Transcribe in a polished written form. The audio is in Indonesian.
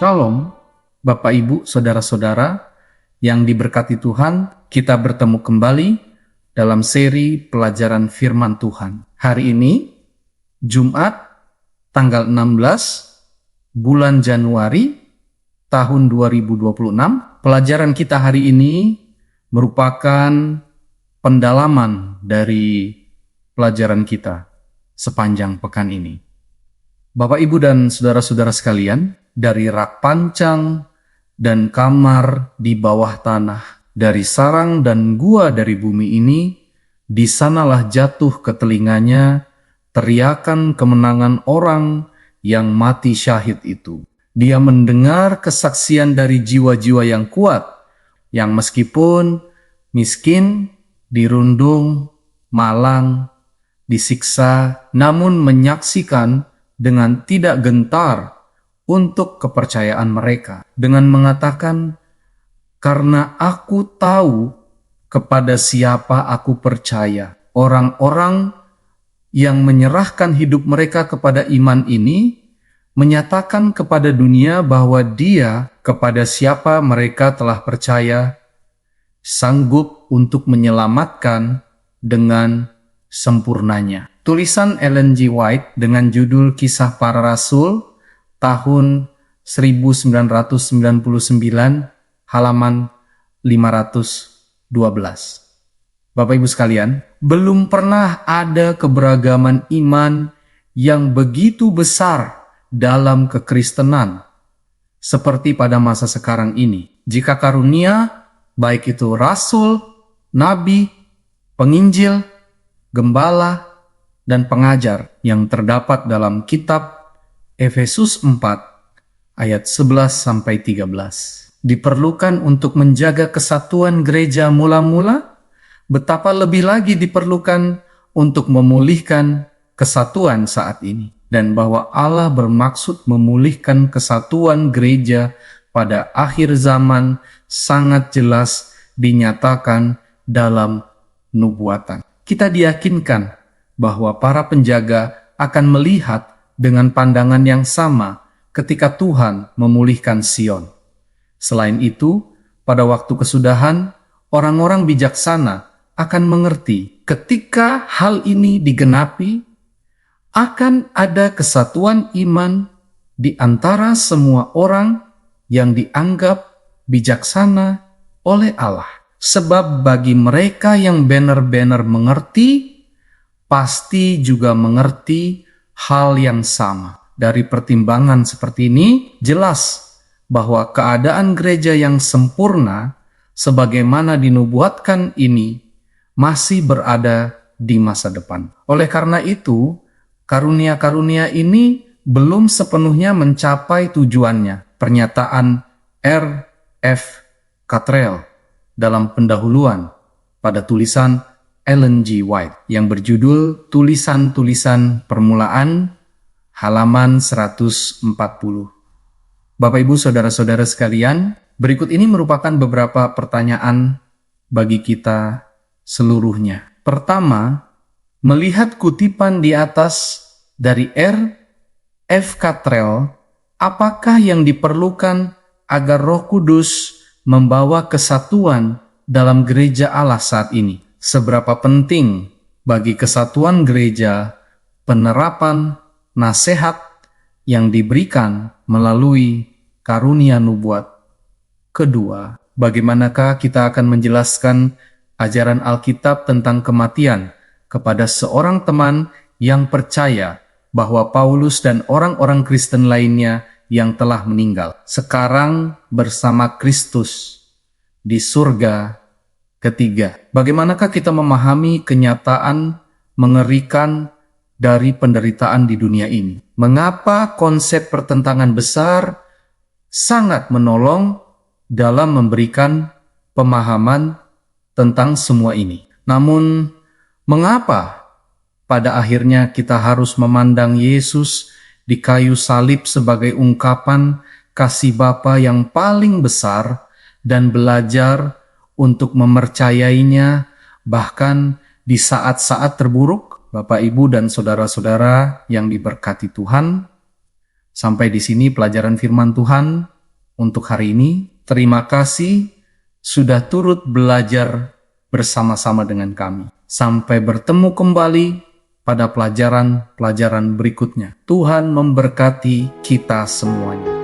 Shalom, Bapak Ibu, Saudara-saudara yang diberkati Tuhan. Kita bertemu kembali dalam seri pelajaran firman Tuhan. Hari ini, Jumat, tanggal 16 bulan Januari tahun 2026. Pelajaran kita hari ini merupakan pendalaman dari pelajaran kita sepanjang pekan ini. Bapak, Ibu, dan saudara-saudara sekalian, dari rak pancang dan kamar di bawah tanah, dari sarang dan gua dari bumi ini, di sanalah jatuh ke telinganya teriakan kemenangan orang yang mati syahid itu. Dia mendengar kesaksian dari jiwa-jiwa yang kuat, yang meskipun miskin, dirundung, malang, disiksa, namun menyaksikan dengan tidak gentar untuk kepercayaan mereka, dengan mengatakan, "Karena aku tahu kepada siapa aku percaya." Orang-orang yang menyerahkan hidup mereka kepada iman ini menyatakan kepada dunia bahwa dia kepada siapa mereka telah percaya sanggup untuk menyelamatkan dengan sempurnanya. Tulisan Ellen G. White dengan judul Kisah Para Rasul tahun 1999, halaman 512. Bapak Ibu sekalian, belum pernah ada keberagaman iman yang begitu besar dalam kekristenan seperti pada masa sekarang ini. Jika karunia, baik itu rasul, nabi, penginjil, gembala, dan pengajar yang terdapat dalam kitab Efesus 4 ayat 11-13 diperlukan untuk menjaga kesatuan gereja mula-mula, betapa lebih lagi diperlukan untuk memulihkan kesatuan saat ini, dan bahwa Allah bermaksud memulihkan kesatuan gereja pada akhir zaman sangat jelas dinyatakan dalam nubuatan. Kita diyakinkan bahwa para penjaga akan melihat dengan pandangan yang sama ketika Tuhan memulihkan Sion. Selain itu, pada waktu kesudahan, orang-orang bijaksana akan mengerti ketika hal ini digenapi, akan ada kesatuan iman di antara semua orang yang dianggap bijaksana oleh Allah. Sebab bagi mereka yang benar-benar mengerti, pasti juga mengerti hal yang sama. Dari pertimbangan seperti ini, jelas bahwa keadaan gereja yang sempurna sebagaimana dinubuatkan ini masih berada di masa depan. Oleh karena itu, karunia-karunia ini belum sepenuhnya mencapai tujuannya. Pernyataan R.F. Cottrell dalam pendahuluan pada tulisan Ellen G. White yang berjudul Tulisan-tulisan Permulaan, halaman 140. Bapak, Ibu, saudara-saudara sekalian, berikut ini merupakan beberapa pertanyaan bagi kita seluruhnya. Pertama, melihat kutipan di atas dari R.F. Cottrell, apakah yang diperlukan agar Roh Kudus membawa kesatuan dalam gereja Allah saat ini? Seberapa penting bagi kesatuan gereja penerapan nasihat yang diberikan melalui karunia nubuat? Kedua, bagaimanakah kita akan menjelaskan ajaran Alkitab tentang kematian kepada seorang teman yang percaya bahwa Paulus dan orang-orang Kristen lainnya yang telah meninggal sekarang bersama Kristus di surga? Ketiga, bagaimanakah kita memahami kenyataan mengerikan dari penderitaan di dunia ini? Mengapa konsep pertentangan besar sangat menolong dalam memberikan pemahaman tentang semua ini? Namun, mengapa pada akhirnya kita harus memandang Yesus di kayu salib sebagai ungkapan kasih Bapa yang paling besar dan belajar untuk mempercayainya bahkan di saat-saat terburuk? Bapak, Ibu, dan saudara-saudara yang diberkati Tuhan, sampai di sini pelajaran firman Tuhan. Untuk hari ini, terima kasih sudah turut belajar bersama-sama dengan kami. Sampai bertemu kembali pada pelajaran-pelajaran berikutnya. Tuhan memberkati kita semuanya.